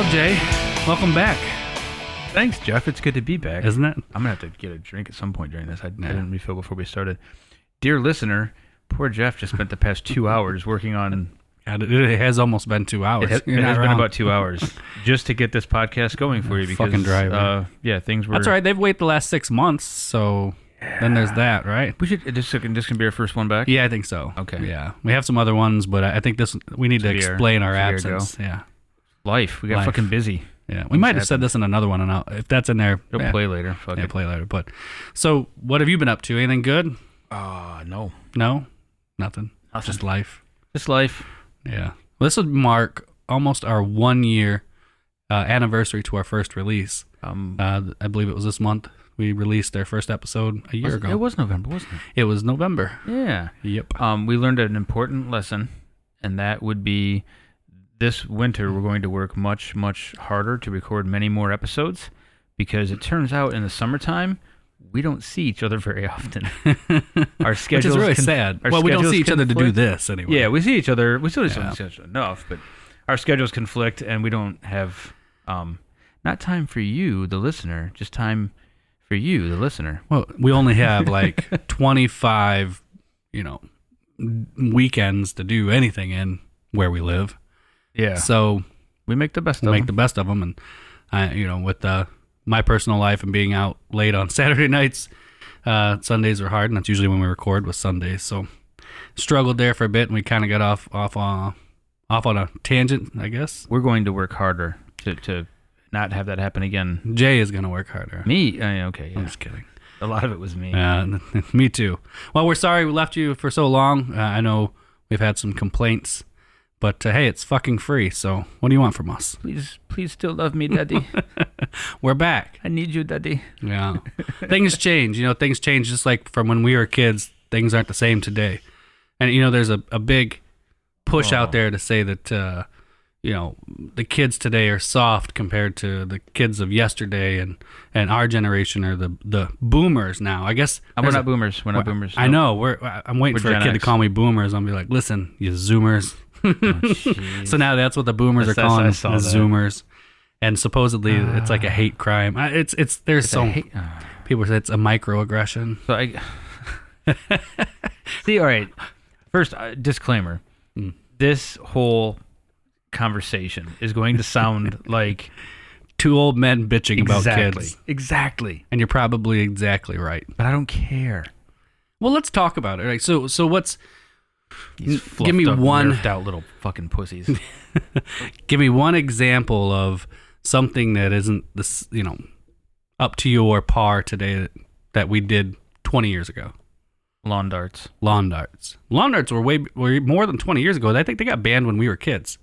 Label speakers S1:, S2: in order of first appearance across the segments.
S1: Well, Jay, welcome back.
S2: Thanks, Jeff. It's good to be back.
S1: Isn't it?
S2: I'm going to have to get a drink at some point during this. I didn't refill before we started. Dear listener, poor Jeff just spent the past 2 hours working on...
S1: It has almost been 2 hours.
S2: It has been about 2 hours just to get this podcast going for you because...
S1: Fucking driver.
S2: Things were...
S1: That's all right. They've waited the last 6 months, so then there's that, right?
S2: We should... This can be our first one back?
S1: Yeah, I think so.
S2: Okay.
S1: Yeah. We have some other ones, but I think we need to explain our absence. Yeah.
S2: Life. We got fucking busy.
S1: Yeah, we might have said this in another one, and if that's in there,
S2: it'll play later. Fuck it.
S1: Play later. But so, what have you been up to? Anything good?
S2: No,
S1: nothing. Just life.
S2: Just life.
S1: Yeah. Well, this would mark almost our 1 year anniversary to our first release. I believe it was this month. We released our first episode a year ago.
S2: It was November, wasn't it?
S1: It was November.
S2: Yeah.
S1: Yep.
S2: We learned an important lesson, and that would be. This winter, we're going to work much, much harder to record many more episodes because it turns out in the summertime, we don't see each other very often. Our schedules...
S1: Which is really sad. Well, we don't see each other to do this anyway.
S2: Yeah, we see each other. We still see each other enough, but our schedules conflict and we don't have... not time for you, the listener, just time for you, the listener.
S1: Well, we only have like 25, weekends to do anything in where we live.
S2: Yeah.
S1: So
S2: we make the best of them.
S1: Make the best of them. And, with my personal life and being out late on Saturday nights, Sundays are hard. And that's usually when we record was Sundays. So struggled there for a bit and we kind of got off on a tangent, I guess.
S2: We're going to work harder to not have that happen again.
S1: Jay is going to work harder.
S2: Me? Okay. Yeah.
S1: I'm just kidding.
S2: A lot of it was me.
S1: Me too. Well, we're sorry we left you for so long. I know we've had some complaints. But, hey, it's fucking free, so what do you want from us?
S2: Please still love me, Daddy.
S1: We're back.
S2: I need you, Daddy.
S1: Yeah. Things change. Things change just like from when we were kids. Things aren't the same today. And, there's a big push out there to say that, the kids today are soft compared to the kids of yesterday and our generation are the boomers now. I guess.
S2: We're not boomers. We're not boomers.
S1: I know. I'm waiting for a kid to call me boomers. I'll be like, listen, you zoomers. So now that's what the boomers are calling the zoomers, and supposedly it's like a hate crime. People say it's a microaggression.
S2: So see. All right. First, disclaimer: this whole conversation is going to sound like
S1: two old men bitching about kids.
S2: Exactly.
S1: And you're probably exactly right.
S2: But I don't care.
S1: Well, let's talk about it. Right? So what's
S2: give me one nerfed out little fucking pussies.
S1: Give me one example of something that isn't this, up to your par today that we did 20 years ago.
S2: Lawn darts.
S1: Lawn darts were more than 20 years ago. I think they got banned when we were kids.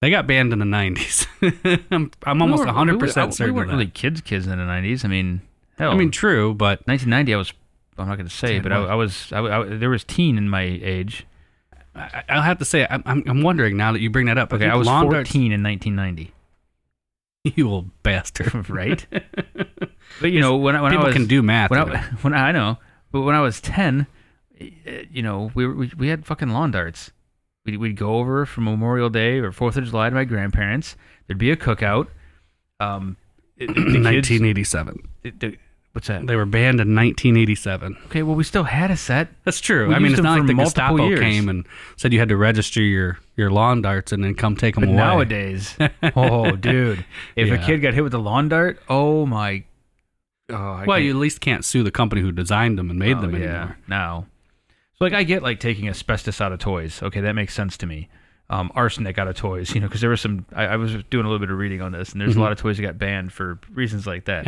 S1: They got banned in the 90s. I'm almost 100% certain.
S2: We weren't really kids in the 90s. I mean, hell.
S1: I mean, true, but
S2: 1990 I'm not going to say, but I was teen in my age.
S1: I'll have to say, I'm wondering now that you bring that up.
S2: Okay, I was 14 in 1990.
S1: You old bastard,
S2: right? But when I was
S1: people can do math.
S2: When I know, but when I was 10, we had fucking lawn darts. We'd go over for Memorial Day or 4th of July to my grandparents. There'd be a cookout.
S1: 1987.
S2: What's that?
S1: They were banned in 1987.
S2: Okay, well, we still had a set.
S1: That's true. I mean, it's not like the Gestapo came and said you had to register your lawn darts and then come take them away.
S2: Nowadays, oh, dude, if a kid got hit with a lawn dart, oh my.
S1: You at least can't sue the company who designed them and made them anymore.
S2: Now, so I get taking asbestos out of toys. Okay, that makes sense to me. Arsenic out of toys, because there was some. I was doing a little bit of reading on this, and there's a lot of toys that got banned for reasons like that.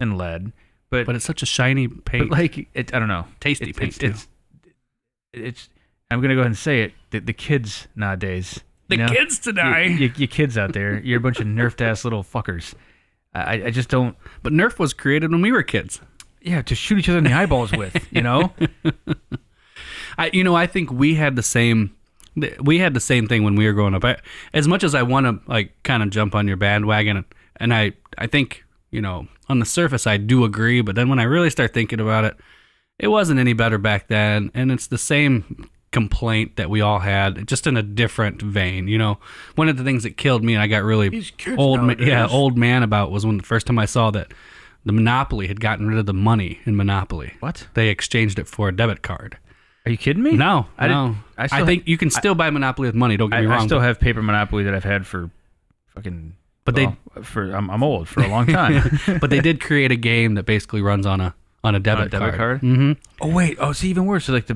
S1: And lead.
S2: But
S1: it's such a shiny paint.
S2: But I don't know.
S1: Tasty paint too.
S2: It's I'm gonna go ahead and say it. The kids nowadays.
S1: Kids today.
S2: You kids out there, you're a bunch of nerfed ass little fuckers. I just don't.
S1: But Nerf was created when we were kids.
S2: Yeah, to shoot each other in the eyeballs with.
S1: I think we had the same. We had the same thing when we were growing up. As much as I want to kind of jump on your bandwagon, and I think on the surface I do agree, but then when I really start thinking about it, it wasn't any better back then, and it's the same complaint that we all had, just in a different vein. You know, one of the things that killed me and I got really
S2: These kids
S1: old
S2: nowadays.
S1: man about was when the first time I saw that the Monopoly had gotten rid of the money in Monopoly.
S2: What?
S1: They exchanged it for a debit card.
S2: Are you kidding me?
S1: No,
S2: I
S1: no.
S2: didn't- I still
S1: think you can still buy Monopoly with money. Don't get me wrong.
S2: I still have paper Monopoly that I've had for fucking.
S1: But
S2: I'm old for a long time.
S1: but they did create a game that basically runs on a debit card.
S2: Mm-hmm. Oh wait. Oh, it's even worse. So like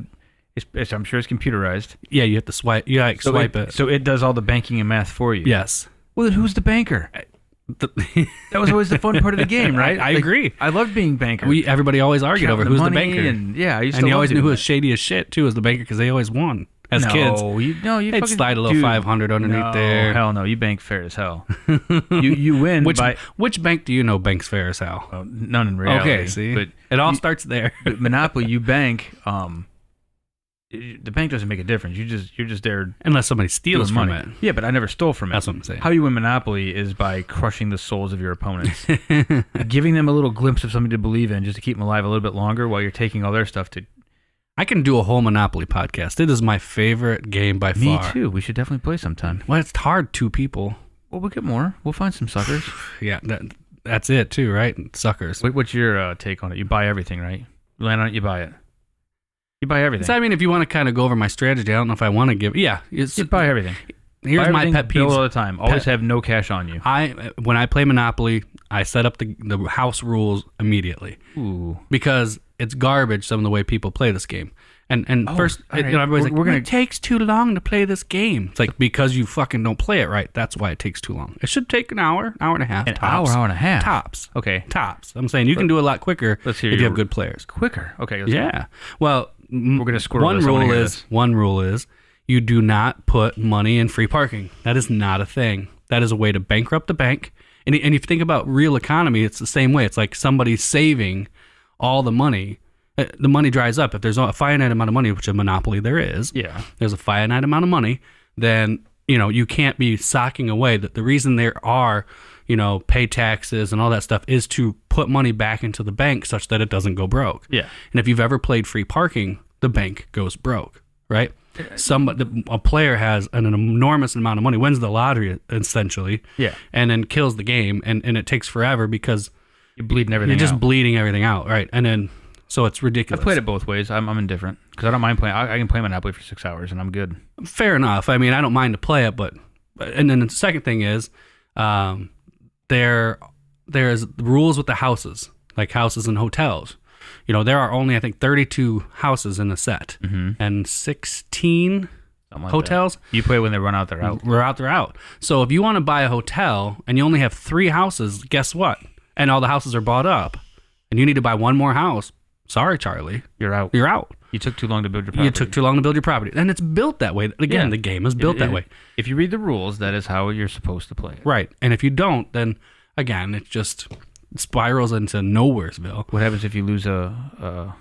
S2: I'm sure it's computerized.
S1: Yeah, you have to swipe. You like swipe it.
S2: So it does all the banking and math for you.
S1: Yes.
S2: Well, then who's the banker? That was always the fun part of the game, right?
S1: I agree.
S2: I loved being banker.
S1: Everybody always argued over
S2: Counting
S1: who's the
S2: money
S1: banker.
S2: and I used
S1: And
S2: to
S1: you
S2: love
S1: always knew
S2: doing
S1: who was
S2: that.
S1: shady as shit too as the banker because they always won as kids.
S2: You
S1: They'd
S2: fucking
S1: slide a little 500 underneath there.
S2: Hell no, you bank fair as hell. you win by
S1: Which bank do you know banks fair as hell?
S2: well, none in reality.
S1: Okay, see,
S2: but
S1: it all starts there.
S2: but Monopoly, you bank. The bank doesn't make a difference. You're just there
S1: Unless somebody steals
S2: doing
S1: from
S2: money.
S1: it.
S2: Yeah, but I never stole from it.
S1: That's what I'm saying.
S2: How you win Monopoly is by crushing the souls of your opponents, giving them a little glimpse of something to believe in, just to keep them alive a little bit longer, while you're taking all their stuff to.
S1: I can do a whole Monopoly podcast. It is my favorite game by
S2: Me
S1: far.
S2: too. We should definitely play sometime.
S1: Well, it's hard, 2 people.
S2: Well, we'll get more. We'll find some suckers.
S1: Yeah, that's it too, right? Suckers.
S2: What's your take on it? You buy everything, right? You land on it, you buy it. You buy everything.
S1: So, I mean, if you want to kind of go over my strategy, I don't know if I want to give. Yeah,
S2: You buy everything.
S1: here's
S2: buy
S1: my
S2: everything,
S1: pet
S2: bill
S1: peeve.
S2: all the time. Always have no cash on you.
S1: When I play Monopoly, I set up the house rules immediately
S2: Ooh.
S1: because it's garbage. Some of the way people play this game, and first,
S2: all right.
S1: everybody's
S2: We're gonna-
S1: it takes too long to play this game. It's like because you fucking don't play it right. That's why it takes too long. It should take an hour and a half.
S2: An
S1: tops.
S2: hour and a half.
S1: Tops.
S2: Okay.
S1: Tops. I'm saying you can do it a lot quicker
S2: Let's hear
S1: if you
S2: your-
S1: have good players.
S2: Quicker. Okay. Let's go.
S1: Yeah. Well,
S2: We're gonna squirrel
S1: one
S2: this. I wanna
S1: rule
S2: hear
S1: is
S2: this.
S1: one rule is you do not put money in free parking. That is not a thing. That is a way to bankrupt the bank. And if you think about real economy, it's the same way. It's like somebody saving all the money. The money dries up. If there's a finite amount of money, which a monopoly there is,
S2: Yeah.
S1: there's a finite amount of money, then you can't be socking away. That the reason there are pay taxes and all that stuff is to put money back into the bank such that it doesn't go broke.
S2: Yeah.
S1: And if you've ever played free parking, the bank goes broke, right? A player has an enormous amount of money, wins the lottery essentially,
S2: Yeah.
S1: and then kills the game, and it takes forever because
S2: You're bleeding everything.
S1: you're just
S2: out.
S1: bleeding everything out, right? And then so it's ridiculous.
S2: I've played it both ways. I'm indifferent because I don't mind playing. I can play Monopoly for 6 hours and I'm good.
S1: Fair enough. I mean, I don't mind to play it, but and then the second thing is, there's rules with the houses, like houses and hotels. There are only I think 32 houses in the set, and 16
S2: Something like
S1: hotels.
S2: that. You play when they run out. They're out.
S1: We're out. They're out. So if you want to buy a hotel and you only have 3 houses, guess what? And all the houses are bought up, and you need to buy one more house. Sorry, Charlie,
S2: You're out.
S1: you're out.
S2: You took too long to build your property.
S1: You took too long to build your property, and it's built that way. Again,
S2: Yeah.
S1: the game is built that way.
S2: If you read the rules, that is how you're supposed to play it.
S1: Right. And if you don't, then again, it just spirals into nowheresville.
S2: What happens if you lose a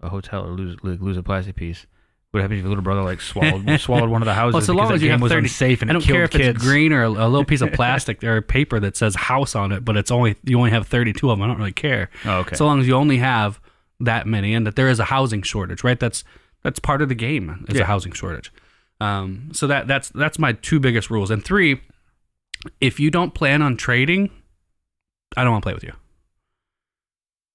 S2: hotel or lose a plastic piece? What happens if your little brother swallowed one of the houses
S1: Well, so
S2: because
S1: long
S2: the
S1: as you
S2: game
S1: have
S2: was
S1: 30,
S2: unsafe and
S1: I
S2: it
S1: don't care
S2: killed
S1: if
S2: kids?
S1: it's green or a little piece of plastic or paper that says house on it, but you only have 32 of them. I don't really care.
S2: Oh, okay.
S1: So long as you only have that many, and that there is a housing shortage, right? That's part of the game is
S2: Yeah.
S1: a housing shortage. So that's my 2 biggest rules. And 3, if you don't plan on trading, I don't want to play with you.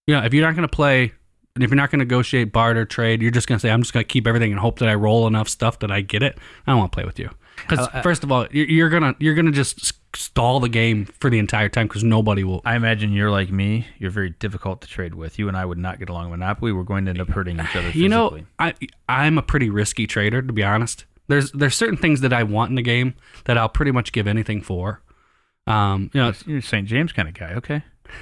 S1: If you're not going to play, and if you're not going to negotiate, barter, trade, you're just going to say, I'm just going to keep everything and hope that I roll enough stuff that I get it. I don't want to play with you. Because first of all, you're gonna just stall the game for the entire time because nobody will.
S2: I imagine you're like me. You're very difficult to trade with. You and I would not get along in Monopoly. We're going to end up hurting each other physically.
S1: I'm a pretty risky trader, to be honest. There's certain things that I want in the game that I'll pretty much give anything for.
S2: You're a St. James kind of guy.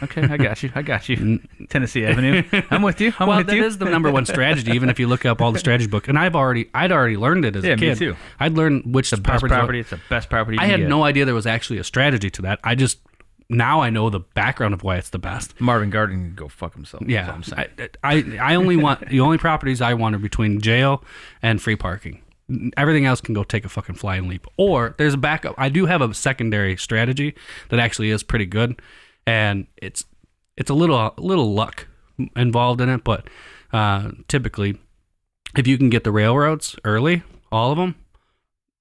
S2: Okay, I got you. Tennessee Avenue. I'm with you.
S1: That is the number one strategy. Even if you look up all the strategy book, and I'd already learned it as a
S2: Yeah,
S1: kid.
S2: me too.
S1: I'd learned which
S2: Best
S1: properties.
S2: property. It's the best property.
S1: I had no idea there was actually a strategy to that. Now I know the background of why it's the best.
S2: Marvin Garden can go fuck himself.
S1: Yeah,
S2: That's what I'm saying.
S1: I only want the only properties I want are between jail and free parking. Everything else can go take a fucking flying leap. Or there's a backup. I do have a secondary strategy that actually is pretty good, and it's a little luck involved in it, but typically if you can get the railroads early, all of them,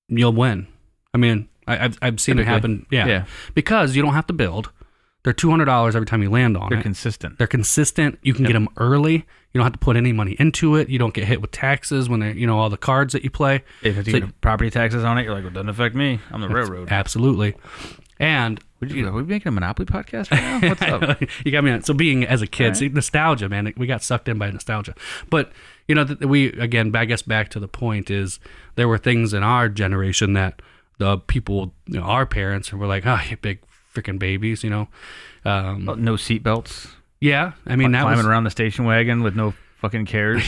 S1: you'll win. I mean, I've seen it happen. Yeah. Because you don't have to build. They're $200 every time you land on it.
S2: They're consistent.
S1: They're consistent. You can get them early. You don't have to put any money into it. You don't get hit with taxes when they, all the cards that you play.
S2: If you get property taxes on it, you're like, well, it doesn't affect me. I'm the railroad.
S1: Absolutely. And
S2: are we making a Monopoly podcast right now? What's up?
S1: You got me on. So being as a kid, see, nostalgia, man, we got sucked in by nostalgia. But we again, I guess back to the point is there were things in our generation that the people, our parents, were like, oh, you big freaking babies,
S2: no seatbelts.
S1: Yeah, I mean, that
S2: climbing
S1: was
S2: around the station wagon with no fucking cares.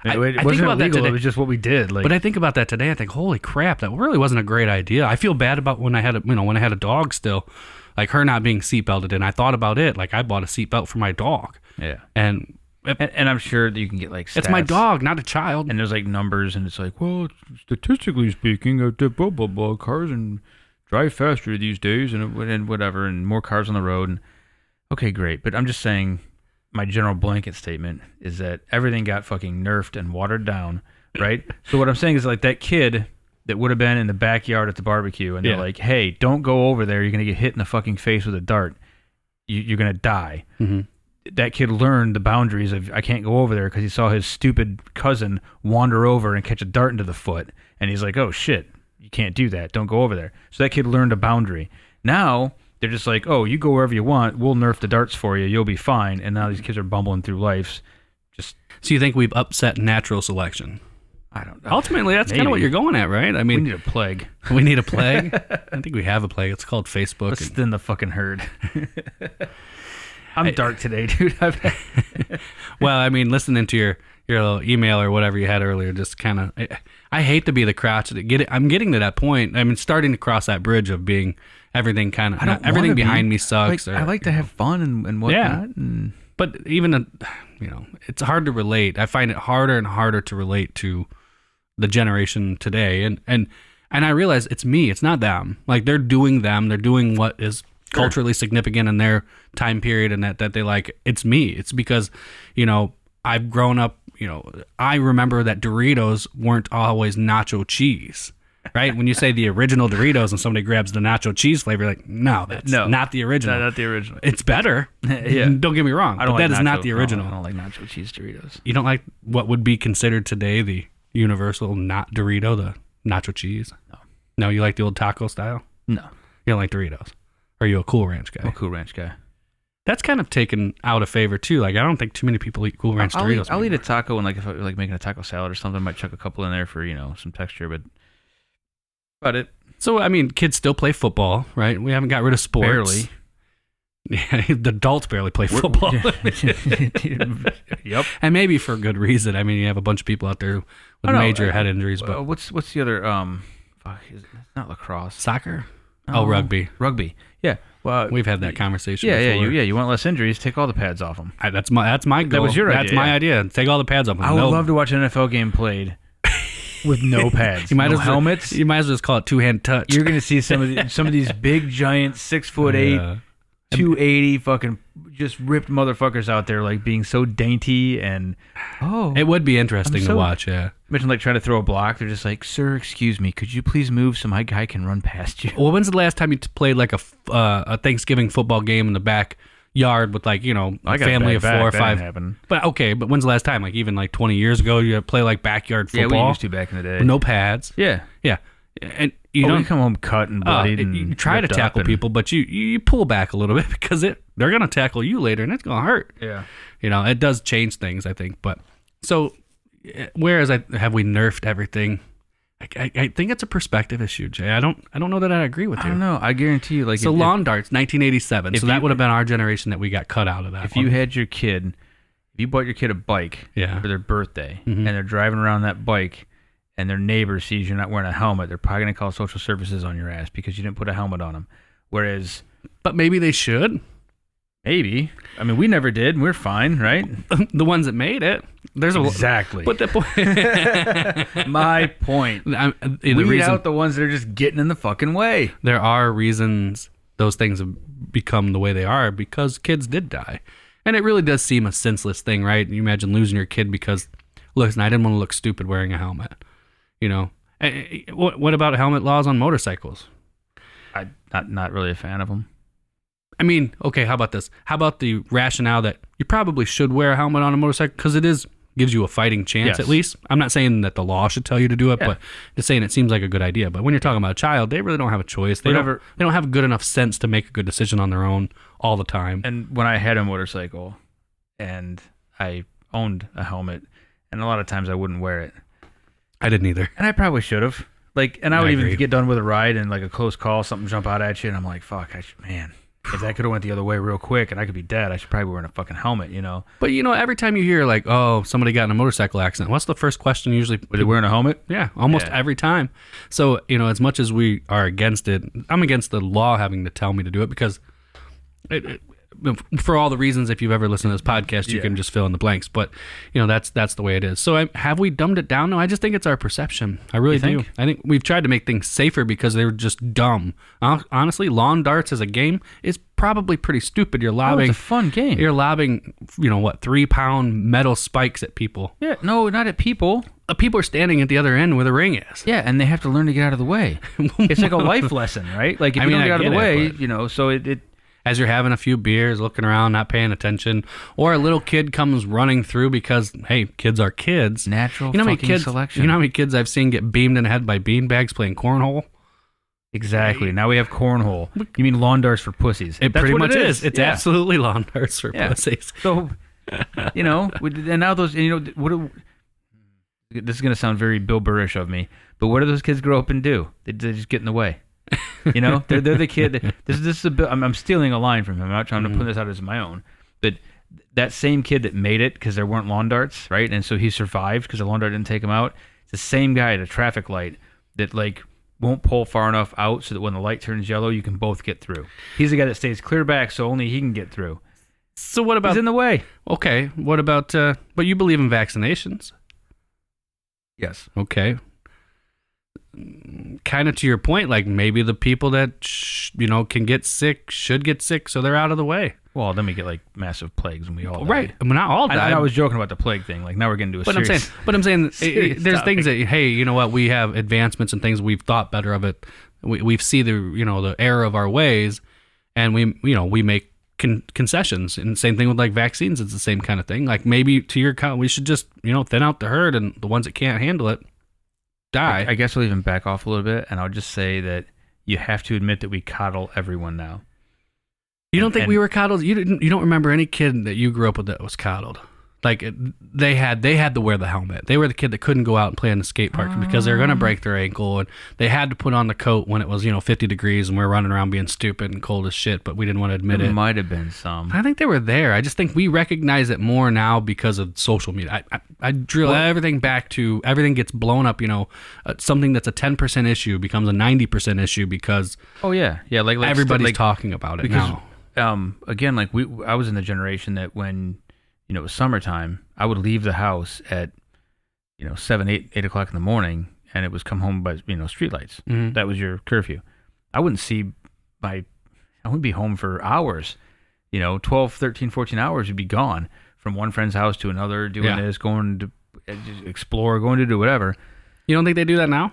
S1: I
S2: wasn't
S1: think about that
S2: illegal.
S1: today.
S2: It was just what we did.
S1: But I think about that today. I think, holy crap, that really wasn't a great idea. I feel bad about when I had a dog still, like her not being seatbelted, and I thought about it. Like I bought a seatbelt for my dog.
S2: Yeah,
S1: and
S2: I'm sure that you can get like stats.
S1: It's my dog, not a child.
S2: And there's like numbers, and it's like, well, statistically speaking, blah blah blah, cars and drive faster these days, and whatever, and more cars on the road. And okay, great, but I'm just saying, my general blanket statement is that everything got fucking nerfed and watered down, right? So what I'm saying is like that kid that would have been in the backyard at the barbecue, and they're like, hey, don't go over there. You're gonna get hit in the fucking face with a dart. You're gonna die.
S1: Mm-hmm.
S2: That kid learned the boundaries of I can't go over there because he saw his stupid cousin wander over and catch a dart into the foot, and he's like, oh shit, you can't do that. Don't go over there. So that kid learned a boundary. Now they're just like, oh, you go wherever you want. We'll nerf the darts for you. You'll be fine. And now these kids are bumbling through life.
S1: So you think we've upset natural selection?
S2: I don't know.
S1: Ultimately, that's kind of what you're going at, right? I mean,
S2: we need a plague.
S1: We need a plague? I think we have a plague. It's called Facebook.
S2: Let's thin the fucking herd. I'm dark today, dude.
S1: Well, I mean, listening to your little email or whatever you had earlier, just kind of, I hate to be the crotch. I'm getting to that point. I mean, starting to cross that bridge of being everything kind of, everything behind me sucks.
S2: I like to have fun and whatnot. Yeah.
S1: But even, it's hard to relate. I find it harder and harder to relate to the generation today. And I realize it's me. It's not them. Like they're doing what is culturally significant in their time period, and that they like. It's me. It's because, I've grown up, I remember that Doritos weren't always nacho cheese, right? When you say the original Doritos and somebody grabs the nacho cheese flavor, like, no, that's not the original.
S2: Not the original.
S1: It's better. Yeah. Don't get me wrong. That is not the original.
S2: I don't like nacho cheese Doritos.
S1: You don't like what would be considered today the universal not Dorito, the nacho cheese?
S2: No.
S1: No, you like the old taco style?
S2: No.
S1: You don't like Doritos? Or are you a Cool Ranch guy?
S2: I'm a Cool Ranch guy.
S1: That's kind of taken out of favor too. Like I don't think too many people eat Cool Ranch Doritos.
S2: I'll eat a taco, and like if I like making a taco salad or something, I might chuck a couple in there for some texture. But it.
S1: So I mean, kids still play football, right? We haven't got rid of sports.
S2: Barely.
S1: Yeah, the adults barely play football.
S2: Yep.
S1: And maybe for good reason. I mean, you have a bunch of people out there with major head injuries. But
S2: what's the other? It's not lacrosse.
S1: Soccer. Oh, rugby.
S2: Rugby. Yeah. Well,
S1: we've had that conversation.
S2: Yeah,
S1: before.
S2: You want less injuries? Take all the pads off them.
S1: That's my goal.
S2: That was your idea.
S1: That's my idea. Take all the pads off them.
S2: I would love to watch an NFL game played with no pads. No helmets.
S1: You might as well just call it two-hand touch.
S2: You're gonna see some of these big giant 6'8", 280 fucking just ripped motherfuckers out there, like being so dainty and
S1: it would be interesting to watch. Yeah.
S2: Imagine like trying to throw a block. They're just like, sir, excuse me, could you please move so my guy can run past you?
S1: Well, when's the last time you played like a Thanksgiving football game in the backyard with like a family of 4 or 5? But when's the last time? Like even like 20 years ago, you play like backyard football.
S2: Yeah, we used to back in the day.
S1: With no pads.
S2: Yeah.
S1: And you don't
S2: come home cut and bloodied.
S1: You try to tackle people, but you pull back a little bit because they're gonna tackle you later, and it's gonna hurt.
S2: Yeah.
S1: It does change things, I think. But so, whereas have we nerfed everything? I think it's a perspective issue, Jay. I don't know that I agree with you.
S2: I don't know. I guarantee you, like
S1: lawn darts, 1987. So that would have been our generation that we got cut out of that.
S2: If you had your kid, if you bought your kid a bike for their birthday, and they're driving around that bike, and their neighbor sees you're not wearing a helmet, they're probably going to call social services on your ass because you didn't put a helmet on them.
S1: But maybe they should.
S2: Maybe. I mean, we never did. We're fine, right?
S1: The ones that made it.
S2: Exactly.
S1: But the point.
S2: My point. Weed out the ones that are just getting in the fucking way.
S1: There are reasons those things have become the way they are because kids did die. And it really does seem a senseless thing, right? You imagine losing your kid because listen, I didn't want to look stupid wearing a helmet. You know, what about helmet laws on motorcycles?
S2: I'm not really a fan of them.
S1: I mean, okay, how about this? How about the rationale that you probably should wear a helmet on a motorcycle because it gives you a fighting chance
S2: Yes.
S1: at least. I'm not saying that the law should tell you to do it,
S2: Yeah.
S1: but just saying it seems like a good idea. But when you're talking about a child, they really don't have a choice. They
S2: Whatever.
S1: don't have good enough sense to make a good decision on their own all the time.
S2: And when I had a motorcycle and I owned a helmet, and a lot of times I wouldn't wear it.
S1: I didn't either.
S2: And I probably should have. Like, and I would
S1: I
S2: even
S1: agree.
S2: get done with a ride and like a close call, something jump out at you, and I'm like, fuck, man, if that could have went the other way real quick and I could be dead, I should probably wear a fucking helmet, you know?
S1: But you know, every time you hear like, oh, somebody got in a motorcycle accident, what's the first question usually?
S2: Was it wearing a helmet?
S1: Yeah, almost
S2: Yeah.
S1: every time. So, you know, as much as we are against it, I'm against the law having to tell me to do it because for all the reasons, if you've ever listened to this podcast, you
S2: Yeah.
S1: can just fill in the blanks. But, you know, that's the way it is. So have we dumbed it down? No, I just think it's our perception. I really
S2: You
S1: do.
S2: think?
S1: I think we've tried to make things safer because they were just dumb. Honestly, lawn darts as a game is probably pretty stupid. You're
S2: Oh,
S1: lobbing...
S2: it's a fun game.
S1: You're lobbing, you know, what, 3-pound metal spikes at people.
S2: Yeah, no, not at people.
S1: People are standing at the other end where the ring is.
S2: Yeah, and they have to learn to get out of the way. It's like a life lesson, right? Like if
S1: I
S2: you
S1: mean,
S2: don't get
S1: I
S2: out of the
S1: get it,
S2: way,
S1: but-
S2: you know, so it
S1: As you're having a few beers, looking around, not paying attention, or a little kid comes running through because, hey, kids are kids.
S2: natural
S1: You know how many
S2: fucking
S1: kids?
S2: selection.
S1: You know how many kids I've seen get beamed in the head by beanbags playing cornhole?
S2: Exactly. Now we have cornhole. You mean lawn darts for pussies?
S1: It
S2: That's
S1: pretty
S2: what
S1: much
S2: it
S1: is. It's
S2: Yeah.
S1: absolutely lawn darts for
S2: Yeah.
S1: pussies.
S2: So, you know, and now those, you know, this is going to sound very Bill Burrish of me, but what do those kids grow up and do? They just get in the way. You know, they're the kid. This is a bit. I'm stealing a line from him. I'm not trying to put this out as my own, but that same kid that made it because there weren't lawn darts, right? And so he survived because the lawn dart didn't take him out. It's the same guy at a traffic light that like won't pull far enough out so that when the light turns yellow, you can both get through. He's the guy that stays clear back so only he can get through.
S1: So what about?
S2: He's in the way.
S1: Okay, what about? But you believe in vaccinations?
S2: Yes.
S1: Okay. Kind of to your point, like maybe the people that can get sick should get sick, so they're out of the way.
S2: Well, then we get like massive plagues and we all
S1: Right.
S2: died.
S1: I mean, not all
S2: I,
S1: died.
S2: I was joking about the plague thing. Like now we're getting to a
S1: But I'm
S2: serious.
S1: saying,
S2: serious
S1: there's
S2: topic.
S1: things that, hey, you know what? We have advancements and things we've thought better of it. We see the error of our ways, and we make concessions. And same thing with like vaccines. It's the same kind of thing. Like maybe to your comment, we should just thin out the herd, and the ones that can't handle it die.
S2: I guess I'll even back off a little bit, and I'll just say that you have to admit that we coddle everyone now.
S1: You don't think
S2: and-
S1: we were coddled? You don't remember any kid that you grew up with that was coddled? Like they had to wear the helmet. They were the kid that couldn't go out and play in the skate park because they're gonna break their ankle, and they had to put on the coat when it was 50 degrees and we're running around being stupid and cold as shit, but we didn't want to admit
S2: There
S1: it.
S2: might have been some.
S1: I think they were there. I just think we recognize it more now because of social media. I drill everything back to everything gets blown up. Something that's a 10% issue becomes a 90% issue because
S2: Oh yeah, like
S1: everybody's
S2: like,
S1: talking about it
S2: because
S1: now.
S2: again, like I was in the generation that when it was summertime, I would leave the house at 7, 8 o'clock in the morning, and it was come home by streetlights.
S1: Mhm.
S2: That was your curfew. I wouldn't be home for hours. 12, 13, 14 hours would be gone from one friend's house to another, doing
S1: Yeah.
S2: this, going to explore, going to do whatever.
S1: You don't think they do that now?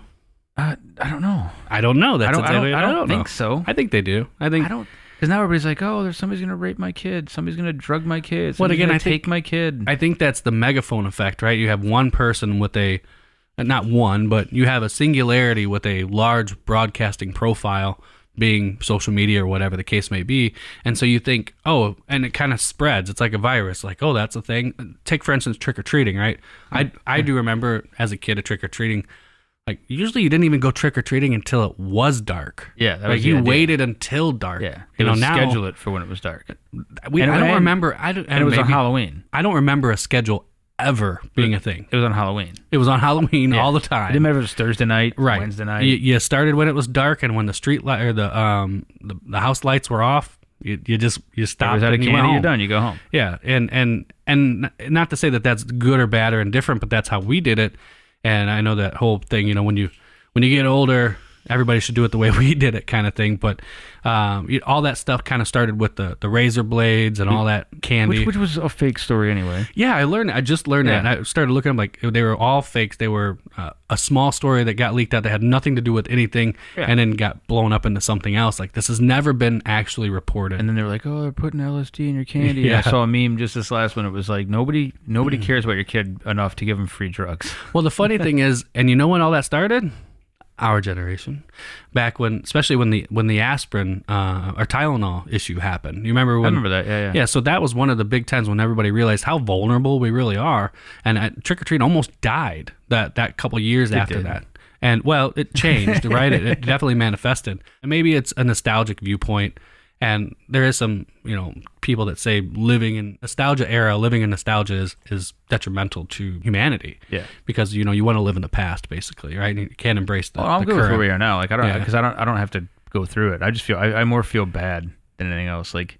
S2: I don't know.
S1: I don't know. That's
S2: I don't
S1: know.
S2: think so.
S1: I think they do. I think
S2: Because now everybody's like, oh, somebody's going to rape my kid. Somebody's going to drug my kid.
S1: Well,
S2: Somebody's
S1: again,
S2: gonna
S1: I think-
S2: take my kid.
S1: I think that's the megaphone effect, right? You have one person with not one, but you have a singularity with a large broadcasting profile being social media or whatever the case may be. And so you think, oh, and it kind of spreads. It's like a virus. Like, oh, that's a thing. Take, for instance, trick-or-treating, right? I do remember as a kid a trick-or-treating. Like, usually you didn't even go trick-or-treating until it was dark.
S2: Yeah, that
S1: like
S2: was the
S1: you
S2: idea.
S1: waited until dark.
S2: Yeah.
S1: now
S2: schedule it for when it was dark.
S1: I don't remember.
S2: And it was on Halloween.
S1: I don't remember a schedule ever being a thing.
S2: It was on Halloween.
S1: It was on Halloween
S2: Yeah.
S1: all the
S2: It
S1: time.
S2: didn't matter if it was Thursday night,
S1: Right.
S2: Wednesday night.
S1: You started when it was dark, and when the street light or the house lights were off, you stopped.
S2: Out of
S1: and you
S2: candy,
S1: went
S2: you're
S1: home.
S2: done. You go home.
S1: Yeah, and not to say that that's good or bad or indifferent, but that's how we did it. And I know that whole thing. When you get older, everybody should do it the way we did it kind of thing. But all that stuff kind of started with the razor blades and all that candy.
S2: Which was a fake story anyway.
S1: Yeah, I just learned that. And I started looking up, like, they were all fakes. They were a small story that got leaked out that had nothing to do with anything and then got blown up into something else. Like, this has never been actually reported.
S2: And then they were like, oh, they're putting LSD in your candy.
S1: Yeah.
S2: I saw a meme just this last one. It was like, nobody cares about your kid enough to give them free drugs.
S1: Well, the funny thing is, and you know when all that started? Our generation, back when, especially when the aspirin or Tylenol issue happened. You remember when?
S2: I remember that. Yeah.
S1: Yeah. So that was one of the big times when everybody realized how vulnerable we really are, and trick or treat almost died that couple years after that. And well, it changed, right? It definitely manifested. And maybe it's a nostalgic viewpoint. And there is some, people that say living in nostalgia is detrimental to humanity.
S2: Yeah.
S1: Because, you want to live in the past, basically, right? You can't embrace the
S2: I'm
S1: the
S2: good
S1: current.
S2: with where we are now. Like, I don't have to go through it. I just I more feel bad than anything else. Like,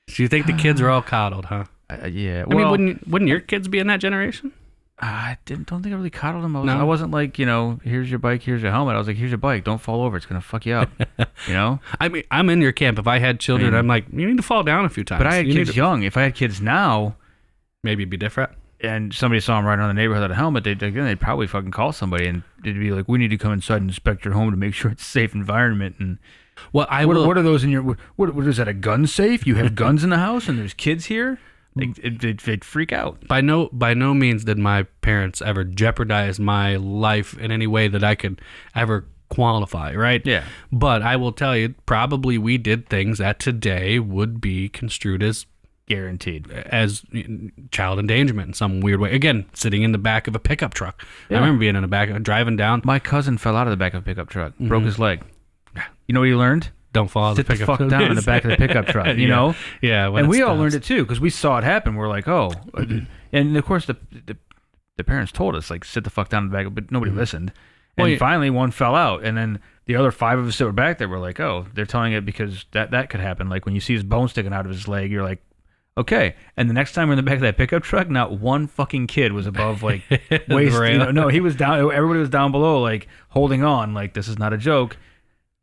S1: So you think the kids are all coddled, huh?
S2: yeah.
S1: I mean, wouldn't your kids be in that generation?
S2: I don't think I really coddled them.
S1: No?
S2: I wasn't like, here's your bike, here's your helmet. I was like, here's your bike. Don't fall over. It's going to fuck you up.
S1: I mean, I'm in your camp. If I had children, I'm like, you need to fall down a few times.
S2: But I had kids young. If I had kids now,
S1: maybe it'd be different.
S2: and somebody saw him riding around the neighborhood without a helmet, they'd probably fucking call somebody, and they'd be like, we need to come inside and inspect your home to make sure it's a safe environment. And
S1: Well,
S2: what are those in your, what is that, a gun safe? You have guns in the house and there's kids here? They'd freak out.
S1: By no means did my parents ever jeopardize my life in any way that I could ever qualify, right?
S2: Yeah.
S1: But I will tell you, probably we did things that today would be construed as
S2: Guaranteed.
S1: Child endangerment in some weird way. Again, sitting in the back of a pickup truck.
S2: Yeah.
S1: I remember being in the back, driving down.
S2: My cousin fell out of the back of a pickup truck, broke his leg. You know what he learned?
S1: Don't fall out of
S2: Sit
S1: the
S2: the
S1: pickup
S2: fuck down in the back of the pickup truck, you know?
S1: Yeah.
S2: And we all learned it too, because we saw it happen. We're like, oh. And of course, the parents told us, like, sit the fuck down in the back, but nobody listened. And finally, one fell out. And then the other 5 of us that were back there were like, oh, they're telling it because that could happen. Like, when you see his bone sticking out of his leg, you're like, okay. And the next time we're in the back of that pickup truck, not one fucking kid was above, like, waist. No, he was down. Everybody was down below, like, holding on. Like, this is not a joke.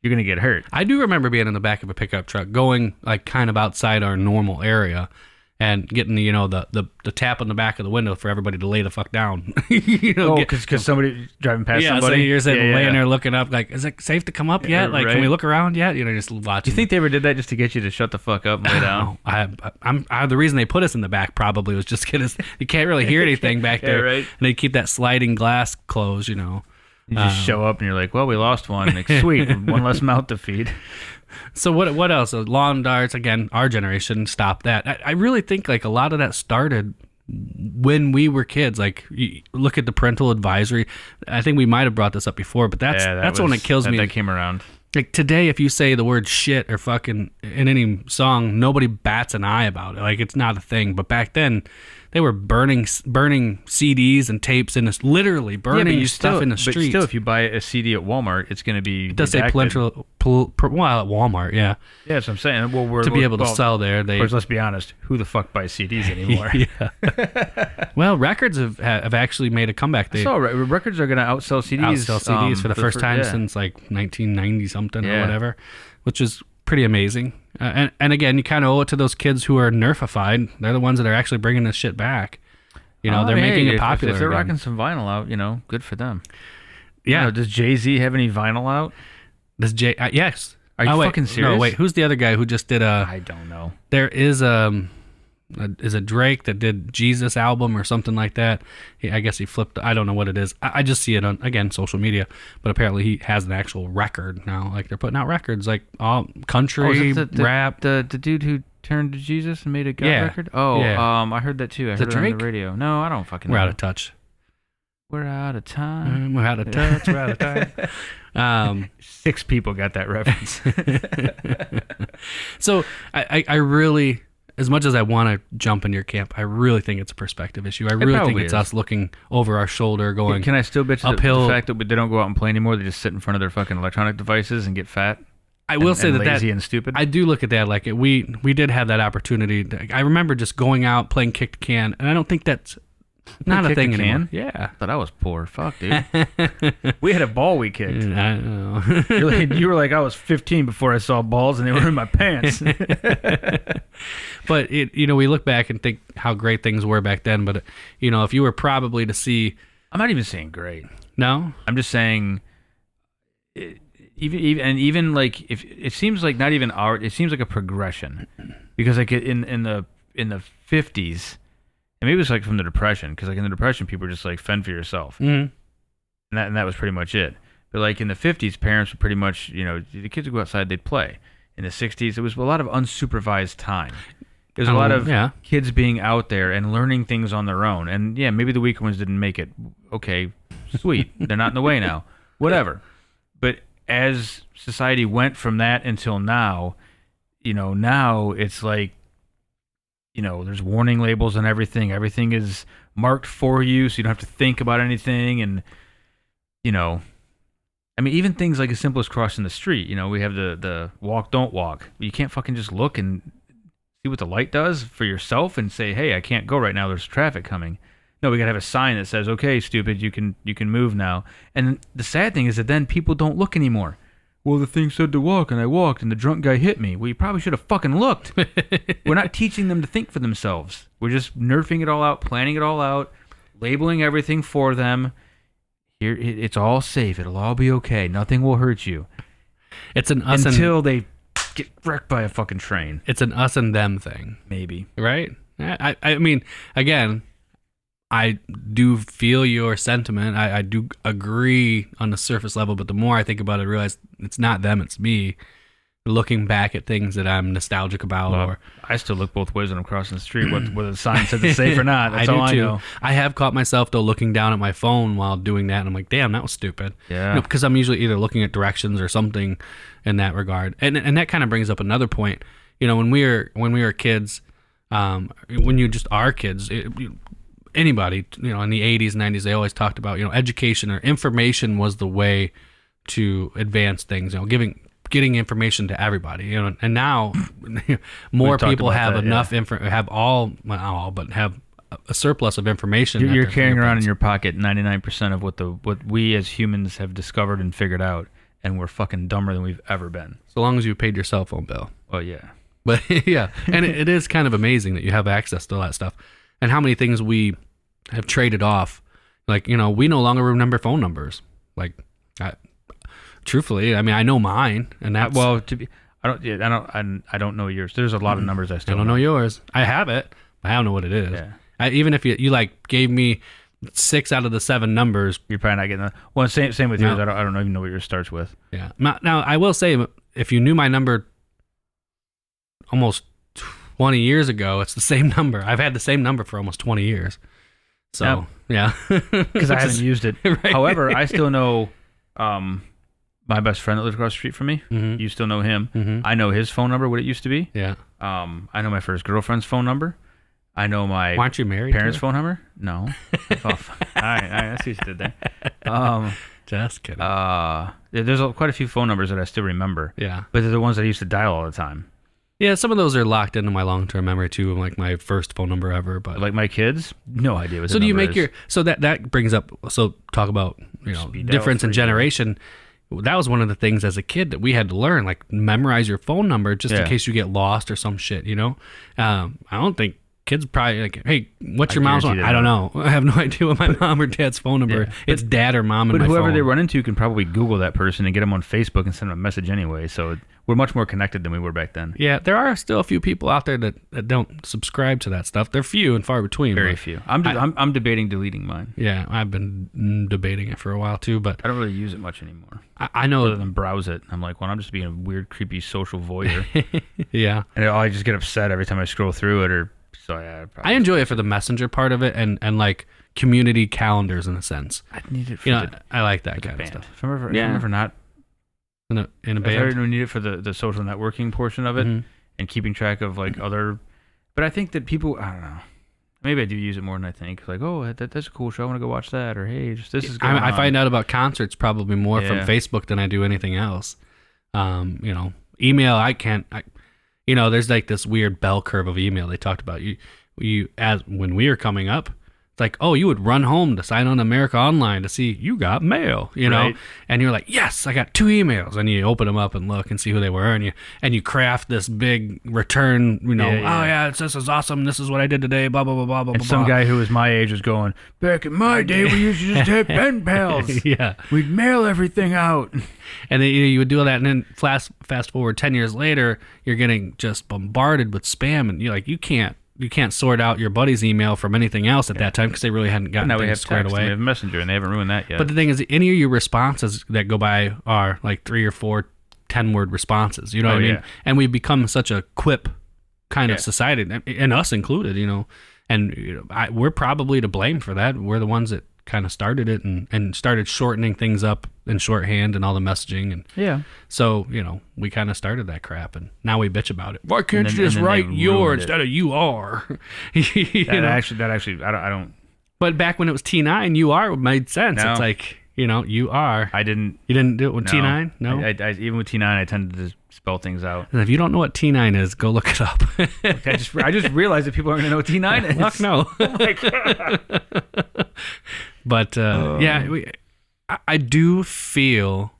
S2: You're going to get hurt.
S1: I do remember being in the back of a pickup truck, going, like, kind of outside our normal area and getting the tap on the back of the window for everybody to lay the fuck down.
S2: Because somebody driving past somebody.
S1: So you're laying there looking up, like, is it safe to come up yet? Like, can we look around yet? Just watching.
S2: Do you think they ever did that just to get you to shut the fuck up and lay down?
S1: The reason they put us in the back probably was just get us. You can't really hear anything back there,
S2: right.
S1: And they keep that sliding glass closed.
S2: You just show up and you're like, well, we lost one. Like, sweet, one less mouth to feed.
S1: So what else? Lawn darts, again, our generation stopped that. I really think, like, a lot of that started when we were kids. Like, you look at the parental advisory. I think we might have brought this up before, but that's when it kills me.
S2: That came around.
S1: Like, today, if you say the word shit or fucking in any song, nobody bats an eye about it. Like, it's not a thing. But back then, they were burning CDs and tapes in this, literally burning stuff in the streets.
S2: But still, if you buy a CD at Walmart, it's going to be
S1: It does say parental, well, at Walmart, yeah.
S2: Yeah, that's what I'm saying. Well,
S1: to be able to sell there, they.
S2: Of course, let's be honest. Who the fuck buys CDs anymore?
S1: Yeah. Well, records have actually made a comeback.
S2: Records are going to outsell CDs.
S1: For the first time since like 1990 something or whatever, which is pretty amazing. And again, you kind of owe it to those kids who are nerfified. They're the ones that are actually bringing this shit back. They're making it popular.
S2: If they're
S1: again.
S2: rocking some vinyl out, good for them.
S1: Yeah.
S2: Does Jay-Z have any vinyl out?
S1: Yes.
S2: Are you fucking serious?
S1: No, wait. Who's the other guy who just did a?
S2: I don't know.
S1: There is a Drake that did Jesus album or something like that. I guess he flipped. I don't know what it is. I just see it on, again, social media. But apparently he has an actual record now. Like, they're putting out records, like all country, rap.
S2: The dude who turned to Jesus and made a God record. Oh,
S1: yeah.
S2: I heard that too. I heard it on the radio. No, I don't fucking know.
S1: We're out of touch.
S2: We're out of time.
S1: We're out of touch. We're out of time.
S2: 6 people got that reference.
S1: So I really, as much as I want to jump in your camp, I really think it's a perspective issue. I really think it's us looking over our shoulder going.
S2: Can I still bitch
S1: uphill.
S2: the fact that they don't go out and play anymore? They just sit in front of their fucking electronic devices and get fat?
S1: I will say that
S2: lazy and stupid.
S1: I do look at that like we did have that opportunity. I remember just going out playing kick the can, and I don't think that's Not a
S2: Kick
S1: thing
S2: a
S1: anymore.
S2: can?
S1: Yeah.
S2: I thought I was poor. Fuck, dude. We had a ball we kicked.
S1: I know.
S2: You were like, I was 15 before I saw balls, and they were in my pants.
S1: But we look back and think how great things were back then. But if you were probably to see,
S2: I'm not even saying great.
S1: no,
S2: I'm just saying, even like if it seems like not even art, it seems like a progression, because like in the 50s, and maybe it was like from the Depression, because like in the Depression, people were just like fend for yourself,
S1: mm-hmm.
S2: and that was pretty much it. But like in the 50s, parents would pretty much, the kids would go outside, they'd play. In the 60s, it was a lot of unsupervised time. There's a lot of kids being out there and learning things on their own. And yeah, maybe the weaker ones didn't make it. Okay, sweet. They're not in the way now. Whatever. But as society went from that until now, now it's like, there's warning labels on everything. Everything is marked for you, so you don't have to think about anything. And, even things like as simple as crossing the street. We have the walk, don't walk. You can't fucking just look and see what the light does for yourself and say, hey, I can't go right now, there's traffic coming. No, we gotta have a sign that says, okay, stupid, you can move now. And the sad thing is that then people don't look anymore. Well, the thing said to walk, and I walked, and the drunk guy hit me. Well, you probably should have fucking looked. We're not teaching them to think for themselves. We're just nerfing it all out, planning it all out, labeling everything for them. Here, it's all safe. It'll all be okay. Nothing will hurt you.
S1: It's an us
S2: until they get wrecked by a fucking train.
S1: It's an us and them thing,
S2: maybe.
S1: Right? I mean, again, I do feel your sentiment. I do agree on the surface level, but the more I think about it, I realize it's not them, it's me looking back at things that I'm nostalgic about.
S2: Well,
S1: or
S2: I still look both ways when I'm crossing the street, whether the sign says it's safe or not. That's all I know.
S1: I have caught myself, though, looking down at my phone while doing that, and I'm like, damn, that was stupid.
S2: Yeah.
S1: Because I'm usually either looking at directions or something in that regard. And that kind of brings up another point. When we were kids, when you just are kids, anybody, in the 80s, 90s, they always talked about, education or information was the way to advance things, getting information to everybody, and now more people have enough have a surplus of information.
S2: You're carrying around in your pocket 99% of what we as humans have discovered and figured out, and we're fucking dumber than we've ever been.
S1: So long as you paid your cell phone bill.
S2: Oh yeah.
S1: But yeah, and it is kind of amazing that you have access to all that stuff, and how many things we have traded off. Like, we no longer remember phone numbers. Like, truthfully, I know mine, and that's
S2: I don't know yours. There's a lot of numbers I still
S1: don't know yours. I have it, but I don't know what it is.
S2: Yeah.
S1: Even if you like gave me 6 out of the 7 numbers,
S2: you're probably not getting that. Well, same with yours. I don't even know what yours starts with.
S1: Yeah. Now I will say, if you knew my number almost 20 years ago, it's the same number. I've had the same number for almost 20 years. So yeah,
S2: because I haven't used it.
S1: Right.
S2: However, I still know. My best friend that lives across the street from me,
S1: mm-hmm.
S2: you still know him.
S1: Mm-hmm.
S2: I know his phone number, what it used to be.
S1: Yeah.
S2: I know my first girlfriend's phone number. I know my
S1: aren't you married
S2: parents' phone number. No. All right, I see what you did there.
S1: Just kidding.
S2: There's quite a few phone numbers that I still remember.
S1: Yeah.
S2: But they're the ones that I used to dial all the time.
S1: Yeah, some of those are locked into my long-term memory too, like my first phone number ever. But
S2: like my kids, no idea what.
S1: So do you make
S2: is.
S1: that brings up? So talk about difference in generation. That was one of the things as a kid that we had to learn, like memorize your phone number just in case you get lost or some shit. I don't think kids probably like, hey, what's your mom's phone? I don't know. I have no idea what my mom or dad's phone number.
S2: Yeah.
S1: It's dad or mom.
S2: But
S1: in my
S2: whoever
S1: phone.
S2: they run into can probably Google that person and get them on Facebook and send them a message anyway. So we're much more connected than we were back then.
S1: Yeah, there are still a few people out there that don't subscribe to that stuff. They're few and far between.
S2: Very few. I'm debating deleting mine.
S1: Yeah, I've been debating it for a while too, but
S2: I don't really use it much anymore.
S1: I know.
S2: Other than browse it, I'm like, well, I'm just being a weird, creepy social voyeur.
S1: Yeah,
S2: and I just get upset every time I scroll through it, or so. Yeah,
S1: I enjoy it for the messenger part of it and like community calendars in a sense.
S2: I need it for
S1: I like that kind of stuff.
S2: If I'm ever not
S1: in a band,
S2: I don't need it for the social networking portion of it and keeping track of like other. But I think that people, I don't know. Maybe I do use it more than I think. Like, oh, that's a cool show. I want to go watch that. Or, hey, this is going on.
S1: I find out about concerts probably more from Facebook than I do anything else. Email, I can't. There's like this weird bell curve of email they talked about. You as when we were coming up, It's like, oh, you would run home to sign on to America Online to see you got mail, you know,
S2: Right.
S1: and you're like, yes, I got 2 emails, and you open them up and look and see who they were, and you craft this big return, you know,
S2: Yeah, yeah.
S1: oh yeah, this is awesome, this is what I did today, blah blah blah blah blah.
S2: And some guy who was my age was going, back in my day, we used to just have pen pals.
S1: yeah,
S2: We'd mail everything out.
S1: and then you would do all that, and then fast forward 10 years later, you're getting just bombarded with spam, and you're like, you can't sort out your buddy's email from anything else at that time because they really hadn't gotten
S2: Now we
S1: things
S2: have
S1: squared
S2: text,
S1: away.
S2: and we have Messenger, and they haven't ruined that yet.
S1: But the thing is, any of your responses that go by are like 3 or 4 10-word responses. You know what I mean?
S2: yeah.
S1: And we've become such a quip kind of
S2: Yeah.
S1: society, and us included, you know. And you know, we're probably to blame for that. We're the ones that kind of started it and started shortening things up in shorthand and all the messaging. And
S2: yeah.
S1: so, you know, we kind of started that crap, and now we bitch about it. Why can't
S2: And
S1: you
S2: then-
S1: just
S2: and then
S1: write
S2: they
S1: your
S2: ruined it.
S1: instead of you are? You
S2: That
S1: know?
S2: actually, I don't.
S1: But back when it was T9, you are made sense.
S2: No.
S1: It's like, you know, you are.
S2: I didn't.
S1: You didn't do it with
S2: No.
S1: T9? No?
S2: I even with T9, I tended to spell things out.
S1: And if you don't know what T9 is, go look it up.
S2: I just realized that people aren't going to know what T9 is.
S1: Fuck no.
S2: Oh my God.
S1: But yeah, I do feel,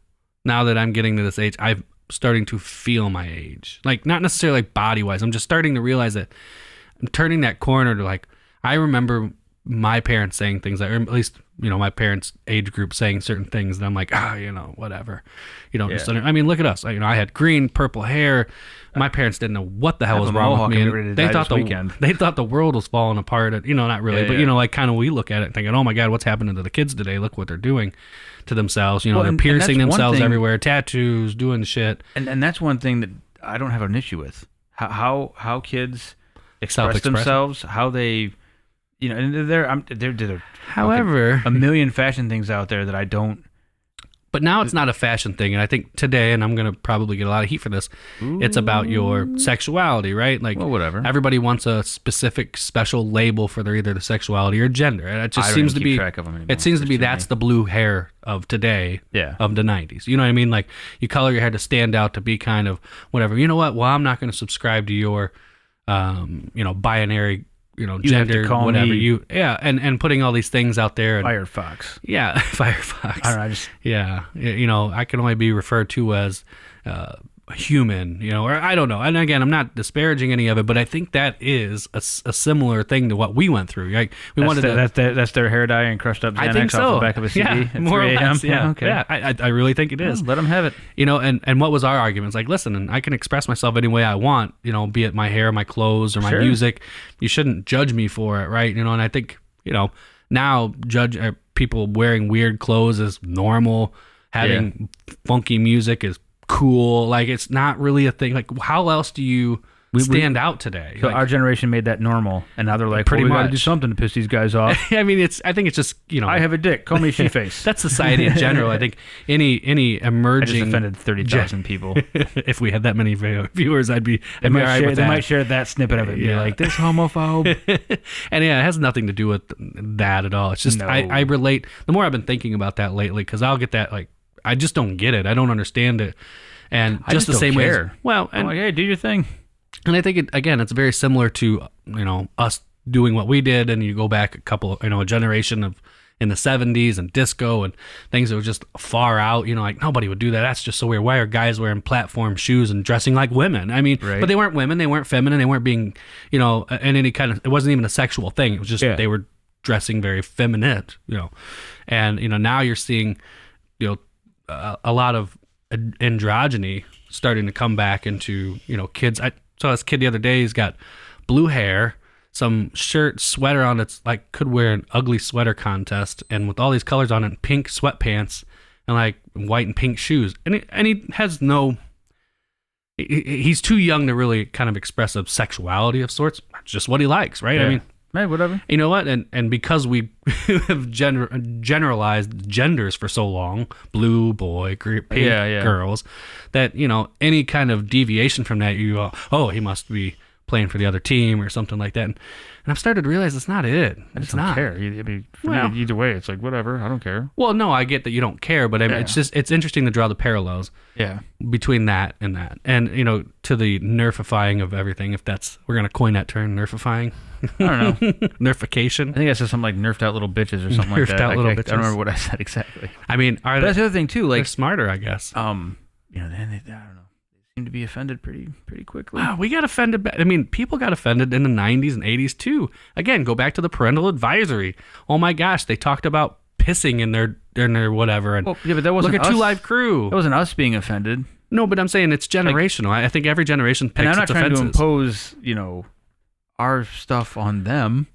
S1: now that I'm getting to this age, I'm starting to feel my age. Like, not necessarily like body-wise. I'm just starting to realize that I'm turning that corner to, like, I remember my parents saying things, like, or at least, you know, my parents' age group saying certain things, and I'm like, you know, whatever. You know, just, I mean, look at us. You know, I had green, purple hair. My parents didn't know what the hell was
S2: have a
S1: wrong with
S2: mohawk
S1: me.
S2: and ready to die this weekend.
S1: They thought the world was falling apart. You know, not really,
S2: Yeah,
S1: but
S2: yeah.
S1: you know, like kind of we look at it thinking, oh my God, what's happening to the kids today? Look what they're doing to themselves. You know,
S2: Well,
S1: they're
S2: and
S1: piercing
S2: that's one
S1: themselves
S2: thing-
S1: everywhere, tattoos, doing shit.
S2: And that's one thing that I don't have an issue with. How kids express
S1: Self-expression.
S2: themselves, how they, you know, and there
S1: However,
S2: a million fashion things out there that I don't.
S1: but now it's not a fashion thing, and I think today, and I'm gonna probably get a lot of heat for this. It's about your sexuality, right? Like,
S2: Well, whatever.
S1: everybody wants a specific, special label for their either the sexuality or gender, and it just
S2: I don't
S1: seems
S2: even
S1: to
S2: keep
S1: be.
S2: track of 'em anymore.
S1: It seems to
S2: There's
S1: be
S2: too
S1: that's
S2: many.
S1: the blue hair of today.
S2: Yeah.
S1: Of the 90s. You know what I mean? Like, you color your hair to stand out, to be kind of whatever. You know what? Well, I'm not going to subscribe to your, you know, binary, you know,
S2: You have to
S1: gender,
S2: call
S1: whatever.
S2: me-
S1: And putting all these things out there. And,
S2: Firefox.
S1: yeah, Firefox.
S2: I don't know. I just
S1: Yeah, you know, I can only be referred to as human, you know, or I don't know. And again, I'm not disparaging any of it, but I think that is a similar thing to what we went through. Like, we wanted to.
S2: that's their hair dye and crushed up Xanax
S1: I think so.
S2: off the back of a CD
S1: yeah,
S2: at
S1: more
S2: 3
S1: or
S2: a.m.
S1: less. Yeah,
S2: okay.
S1: yeah. I really think it is.
S2: Let them have it.
S1: You know, and what was our argument? It's like, listen, and I can express myself any way I want, you know, be it my hair, my clothes, or my
S2: Sure.
S1: music. You shouldn't judge me for it, right? You know, and I think, you know, now people wearing weird clothes is normal. Having funky music is cool. Like, it's not really a thing. Like, how else do you stand out today?
S2: So
S1: Like,
S2: our generation made that normal, and now they're like,
S1: Pretty
S2: well, we got to
S1: much.
S2: do something to piss these guys off.
S1: I mean, I think it's just, you know,
S2: I have a dick. Call me she-face.
S1: that's society in general. I think any
S2: I just
S1: emerging
S2: offended 30,000 people.
S1: if we had that many viewers, I'd be
S2: They
S1: all
S2: might,
S1: right
S2: share,
S1: with
S2: they
S1: that.
S2: might share that snippet of it and be
S1: Yeah.
S2: like, this homophobe.
S1: And yeah, it has nothing to do with that at all. It's just
S2: No.
S1: I relate. The more I've been thinking about that lately, because I'll get that, like, I just don't get it. I don't understand it. And
S2: I
S1: just
S2: just
S1: the
S2: don't
S1: same way.
S2: care.
S1: Well,
S2: I'm
S1: and,
S2: like, hey, do your thing.
S1: and I think it's very similar to, you know, us doing what we did, and you go back a generation of in the 70s and disco and things that were just far out, you know, like nobody would do that. That's just so weird. Why are guys wearing platform shoes and dressing like women? I mean,
S2: Right.
S1: but they weren't women, they weren't feminine, they weren't being, you know, in any kind of, it wasn't even a sexual thing. It was just,
S2: Yeah.
S1: they were dressing very feminine, you know. And, you know, now you're seeing, you know, a lot of androgyny starting to come back into, you know, kids. I saw this kid the other day, he's got blue hair, some shirt, sweater on that's like could wear an ugly sweater contest, and with all these colors on it, pink sweatpants and like white and pink shoes. And he has no, he's too young to really kind of express a sexuality of sorts. It's just what he likes, right?
S2: Yeah.
S1: I mean,
S2: Hey, whatever.
S1: you know what? And because we have generalized genders for so long, blue, boy, pink,
S2: Yeah, yeah.
S1: girls, that, you know, any kind of deviation from that, you go, oh, he must be playing for the other team or something like that. And I've started to realize it's not it.
S2: I just
S1: It's
S2: don't
S1: not.
S2: care. I mean, for me, either way, it's like whatever. I don't care.
S1: Well, no, I get that you don't care, but I mean, it's interesting to draw the parallels
S2: Yeah.
S1: between that, and to the nerfifying of everything. If we're gonna coin that term, nerfifying.
S2: I don't know.
S1: Nerfication.
S2: I think I said something like nerfed out little bitches or something like
S1: Nerfed
S2: that.
S1: out little
S2: I
S1: bitches.
S2: don't remember what I said exactly.
S1: I mean,
S2: But that's the other thing too.
S1: they're
S2: Like,
S1: smarter, I guess.
S2: then they, I don't know. They seem to be offended pretty quickly.
S1: Wow, we got offended. I mean, people got offended in the 90s and 80s too. Again, go back to the parental advisory. Oh my gosh, they talked about pissing in their whatever. And
S2: Well, yeah, but that wasn't
S1: look at
S2: us.
S1: Two Live Crew.
S2: That wasn't us being offended.
S1: No, but I'm saying it's generational. I think every generation picks
S2: And I'm not
S1: its
S2: trying
S1: offenses.
S2: to impose, our stuff on them.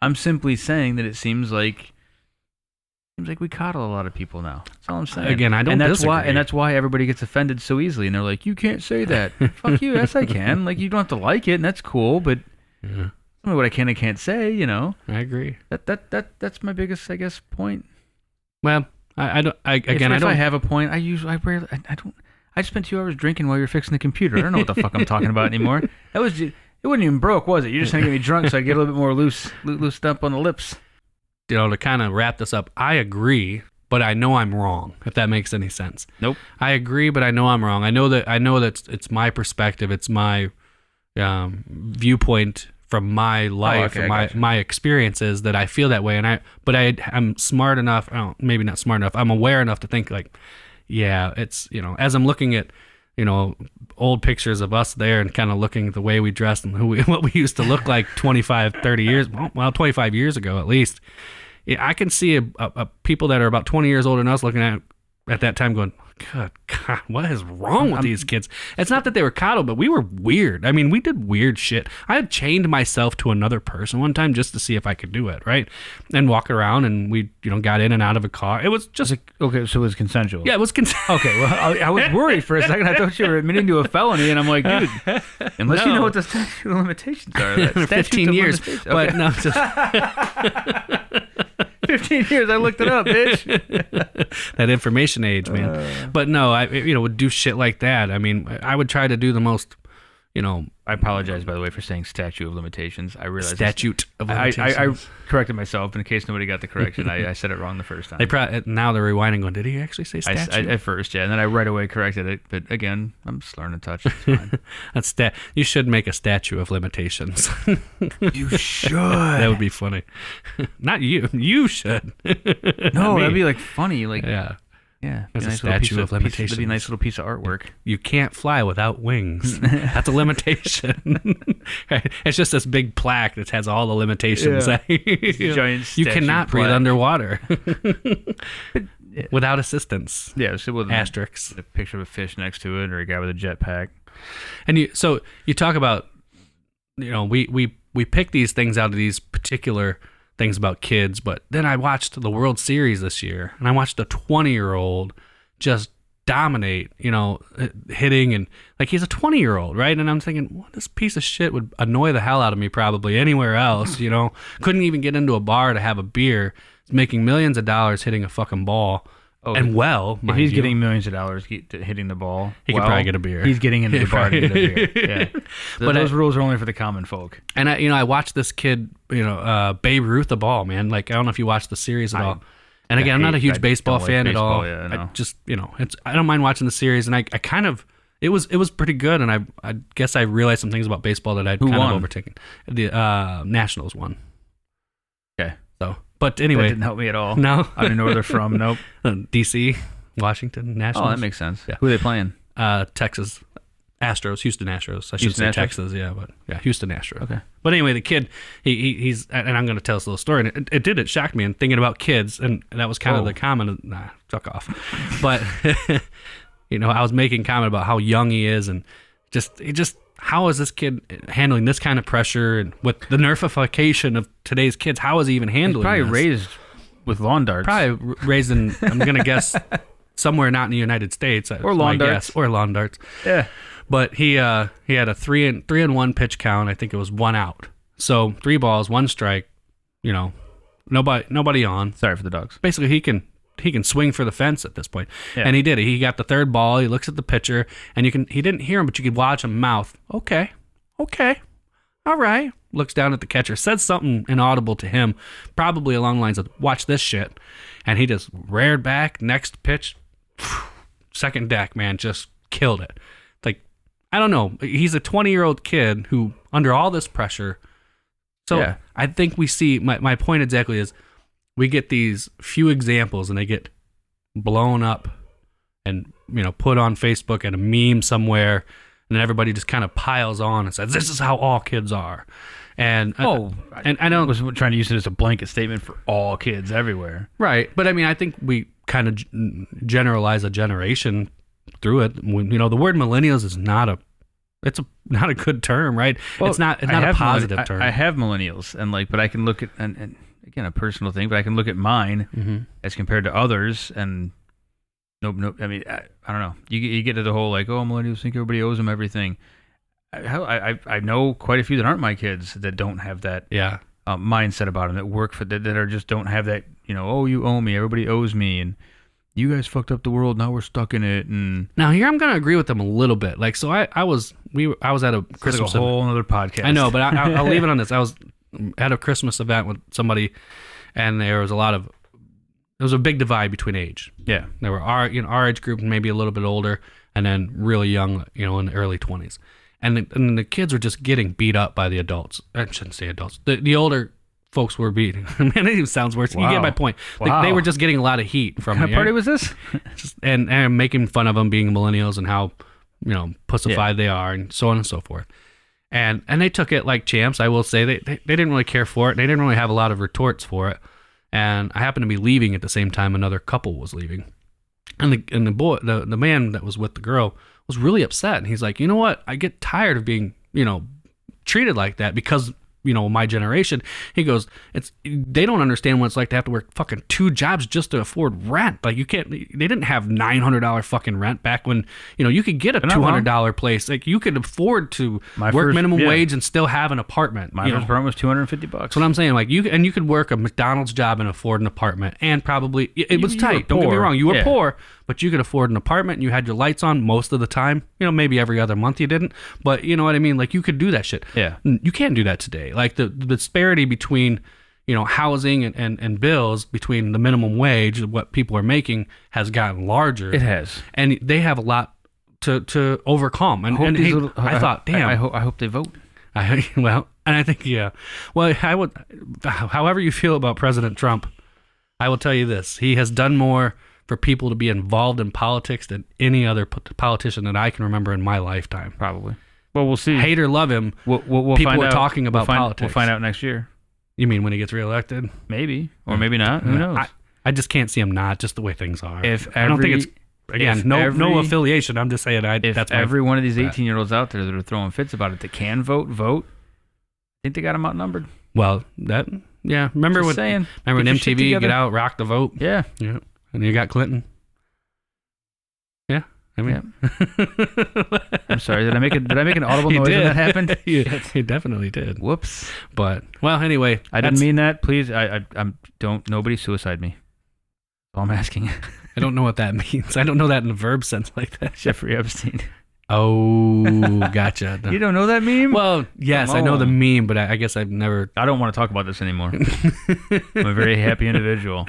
S2: I'm simply saying that it seems like we coddle a lot of people now. That's all I'm saying.
S1: Again, I don't
S2: and that's
S1: disagree.
S2: why everybody everybody gets offended so easily, and they're like, "You can't say that." Fuck you. Yes, I can. Like, you don't have to like it, and that's cool. But
S1: Yeah,
S2: tell me what I can and can't say.
S1: I agree.
S2: That's my biggest, I guess, point.
S1: Well, I don't.
S2: If I have a point, I don't. I spent 2 hours drinking while you're fixing the computer. I don't know what the fuck I'm talking about anymore. It wasn't even broke, was it? You're just gonna get me drunk so I get a little bit more loosed up on the lips.
S1: To kind of wrap this up, I agree, but I know I'm wrong. If that makes any sense.
S2: Nope.
S1: I agree, but I know I'm wrong. I know that it's my perspective. It's my viewpoint from my life,
S2: okay,
S1: and
S2: I gotcha.
S1: my experiences that I feel that way. I'm smart enough. Maybe not smart enough. I'm aware enough to think like, yeah, it's as I'm looking at old pictures of us there and kind of looking at the way we dressed and what we used to look like 25, 30 years, well, 25 years ago at least. Yeah, I can see a people that are about 20 years older than us looking at that time going, good God, what is wrong with these kids? It's not that they were coddled, but we were weird. I mean, we did weird shit. I had chained myself to another person one time just to see if I could do it, right? And walk around, and we, got in and out of a car. It was just...
S2: Okay, so it was consensual.
S1: Yeah, it was...
S2: Okay, well, I was worried for a second. I thought you were admitting to a felony, and I'm like, dude, unless you know what the statute of limitations are. That statute
S1: 15
S2: of
S1: years.
S2: limitations-
S1: But
S2: okay.
S1: no, just...
S2: 15 years. I looked it up, bitch.
S1: that information age, man. But no, I would do shit like that. I mean, I would try to do the most,
S2: I apologize, by the way, for saying statute of limitations. I realized
S1: statute of
S2: I
S1: limitations.
S2: corrected myself in case nobody got the correction. I said it wrong the first time.
S1: Now they're rewinding going, did he actually say statute?
S2: At first, yeah, and then I right away corrected it. But again, I'm just learning to touch. It's fine.
S1: You should make a statue of limitations.
S2: You should.
S1: That would be funny. Not you. You should.
S2: No,
S1: Me.
S2: that'd be like funny. Like
S1: Yeah.
S2: yeah,
S1: That's
S2: be
S1: a
S2: little piece
S1: statue of limitations.
S2: That'd be a nice little piece of artwork.
S1: You can't fly without wings. That's a limitation. It's just this big plaque that has all the limitations.
S2: Yeah.
S1: You
S2: Giant
S1: you
S2: statue
S1: cannot breathe
S2: plaque.
S1: underwater without assistance.
S2: Yeah, so with
S1: Asterisks.
S2: a picture of a fish next to it, or a guy with a jetpack.
S1: And you talk about, we pick these things out of these particular things about kids, but then I watched the World Series this year, and I watched a 20-year-old just dominate, hitting, and like he's a 20-year-old, right? And I'm thinking, well, this piece of shit would annoy the hell out of me probably anywhere else, couldn't even get into a bar to have a beer. He's making millions of dollars hitting a fucking ball.
S2: Oh,
S1: And
S2: if
S1: mind
S2: he's
S1: you.
S2: getting millions of dollars hitting the ball,
S1: He could probably get a beer.
S2: He's getting into the bar to get a beer.
S1: Probably.
S2: Yeah,
S1: But
S2: those rules are only for the common folk.
S1: And I watched this kid, Babe Ruth the ball, man. Like, I don't know if you watched the series at all. And again, I'm not a huge baseball
S2: don't like
S1: fan at all.
S2: baseball, yeah, I know.
S1: I just, I don't mind watching the series, and I kind of, it was pretty good, and I guess I realized some things about baseball that I'd
S2: Who
S1: kind
S2: won?
S1: of overtaken. The Nationals won.
S2: Okay,
S1: So, but
S2: that
S1: anyway,
S2: didn't help me at all.
S1: no,
S2: I don't know where they're from. Nope.
S1: DC, Washington Nationals.
S2: Oh, that makes sense.
S1: Yeah.
S2: Who are they playing?
S1: Texas Astros, Houston Astros. I should
S2: Houston
S1: say
S2: Astros?
S1: Texas, yeah, but yeah, Houston Astros.
S2: Okay.
S1: But anyway, the kid, he's, and I'm going to tell this little story, and it shocked me, and thinking about kids, and that was kind of
S2: Whoa.
S1: the comment. Nah, fuck off. But I was making comment about how young he is, and just how is this kid handling this kind of pressure, and with the nerfification of today's kids, how is he even handling?
S2: Probably
S1: this?
S2: raised with lawn darts.
S1: Probably raised in, I'm going to guess, somewhere not in the United States,
S2: Or lawn darts.
S1: or lawn darts.
S2: Yeah.
S1: But he had a 3-1 pitch count. I think it was 1 out. So 3 balls, 1 strike. Nobody on.
S2: Sorry for the dogs.
S1: Basically, he can swing for the fence at this point.
S2: Yeah.
S1: And he did it. He got the 3rd ball. He looks at the pitcher, and he didn't hear him, but you could watch him mouth. Okay. all right. Looks down at the catcher, says something inaudible to him, probably along the lines of, watch this shit. And he just reared back, next pitch, second deck, man, just killed it. Like, I don't know. He's a 20-year-old kid who, under all this pressure. So
S2: Yeah.
S1: I think we see, my point exactly is, we get these few examples and they get blown up and, put on Facebook and a meme somewhere. And then everybody just kind of piles on and says, this is how all kids are. And I don't
S2: was trying to use it as a blanket statement for all kids everywhere.
S1: Right. But I mean, I think we kind of generalize a generation through it. When, the word millennials is not a good term, right?
S2: Well,
S1: it's not a positive term.
S2: I have millennials but I can look at, and again, a personal thing, but I can look at mine as compared to others and nope. I mean, I don't know. You get to the whole millennials think everybody owes them everything. I know quite a few that aren't my kids that don't have that mindset about them, that work for that are just don't have that oh, you owe me, everybody owes me, and you guys fucked up the world, now we're stuck in it. And
S1: now here I'm gonna agree with them a little bit. Like, so I was at a Christmas
S2: a whole other podcast.
S1: I know, but I'll leave it on this. I was at a Christmas event with somebody, and there was a big divide between age.
S2: Yeah,
S1: there were our age group, maybe a little bit older, and then really young, in the early 20s. And the kids were just getting beat up by the adults. I shouldn't say adults. The older folks were beating. Man, it even sounds worse.
S2: Wow.
S1: You get my point.
S2: Wow.
S1: They were just getting a lot of heat from
S2: what kind of party was this?
S1: and making fun of them being millennials and how pussified they are and so on and so forth. And they took it like champs. I will say they didn't really care for it. They didn't really have a lot of retorts for it. And I happened to be leaving at the same time another couple was leaving. And the boy, the man that was with the girl was really upset. And he's like, you know what? I get tired of being, treated like that because, my generation. He goes, they don't understand what it's like to have to work fucking 2 jobs just to afford rent. Like, they didn't have $900 fucking rent back when, you could get a $200 place. Like, you could afford to work minimum wage and still have an apartment.
S2: My first apartment was $250.
S1: That's what I'm saying. Like, you could work a McDonald's job and afford an apartment, and probably it was tight. Don't get me wrong. You were poor, but you could afford an apartment and you had your lights on most of the time. Maybe every other month you didn't, but you know what I mean? Like, you could do that shit.
S2: Yeah.
S1: You can't do that today. Like, the disparity between, housing and bills between the minimum wage and what people are making has gotten larger.
S2: It has.
S1: And they have a lot to overcome. And I thought, damn.
S2: I hope they vote.
S1: And I think, yeah. Well, I would, however you feel about President Trump, I will tell you this. He has done more for people to be involved in politics than any other politician that I can remember in my lifetime.
S2: Probably. Well, we'll see.
S1: Hate or love him,
S2: we'll
S1: people
S2: find
S1: are
S2: out.
S1: talking about politics.
S2: We'll find out next year.
S1: You mean when he gets reelected?
S2: Maybe. Or maybe not. Who knows?
S1: I just can't see him not, just the way things are.
S2: I don't think it's...
S1: Again, no affiliation. I'm just saying
S2: that's every one of these 18-year-olds out there that are throwing fits about it that can vote. I think they got them outnumbered.
S1: Well, remember when MTV Get Out, Rock the Vote?
S2: Yeah.
S1: And you got Clinton. Yeah. I mean,
S2: I'm sorry. Did I make an audible noise when that happened?
S1: He definitely did.
S2: Whoops.
S1: But anyway,
S2: I didn't mean that. Please, nobody suicide me. That's all I'm asking.
S1: I don't know what that means. I don't know that in a verb sense like that.
S2: Jeffrey Epstein.
S1: Oh, gotcha.
S2: You don't know that meme?
S1: Well, yes, I know the meme, but I guess I've never...
S2: I don't want to talk about this anymore. I'm a very happy individual.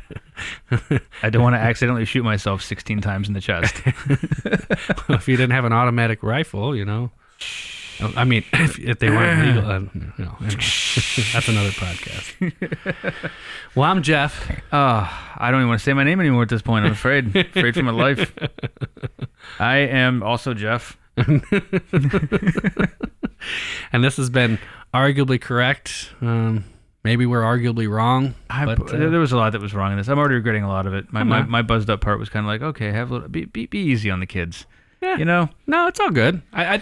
S2: I don't want to accidentally shoot myself 16 times in the chest.
S1: Well, if you didn't have an automatic rifle, I mean, if they weren't legal, anyway. That's another podcast. Well, I'm Jeff.
S2: I don't even want to say my name anymore at this point. I'm afraid for my life. I am also Jeff.
S1: And this has been arguably correct. Maybe we're arguably wrong. But
S2: there was a lot that was wrong in this. I'm already regretting a lot of it. My buzzed up part was kind of like, okay, have a little, be easy on the kids.
S1: Yeah. No, it's all good. I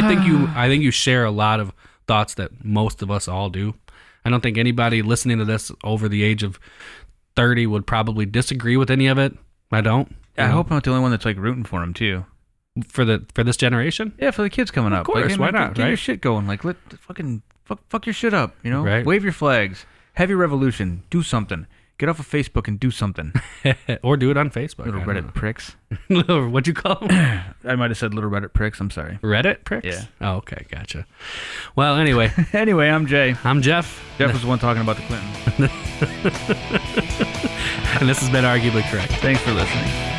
S1: think you share a lot of thoughts that most of us all do. I don't think anybody listening to this over the age of 30 would probably disagree with any of it. I don't.
S2: I hope I'm not the only one that's like rooting for them too.
S1: For this generation?
S2: Yeah, for the kids coming up.
S1: Of course, why not?
S2: Get your shit going. Like, fuck your shit up.
S1: Right.
S2: Wave your flags. Have your revolution. Do something. Get off of Facebook and do something.
S1: Or do it on Facebook.
S2: Little
S1: I don't
S2: Reddit pricks.
S1: know. What'd you call them?
S2: I might have said little Reddit pricks. I'm sorry.
S1: Reddit pricks?
S2: Yeah.
S1: Oh, okay. Gotcha. Well, anyway,
S2: Anyway, I'm Jay.
S1: I'm Jeff.
S2: Jeff was the one talking about the Clintons.
S1: And this has been Arguably Correct.
S2: Thanks for listening.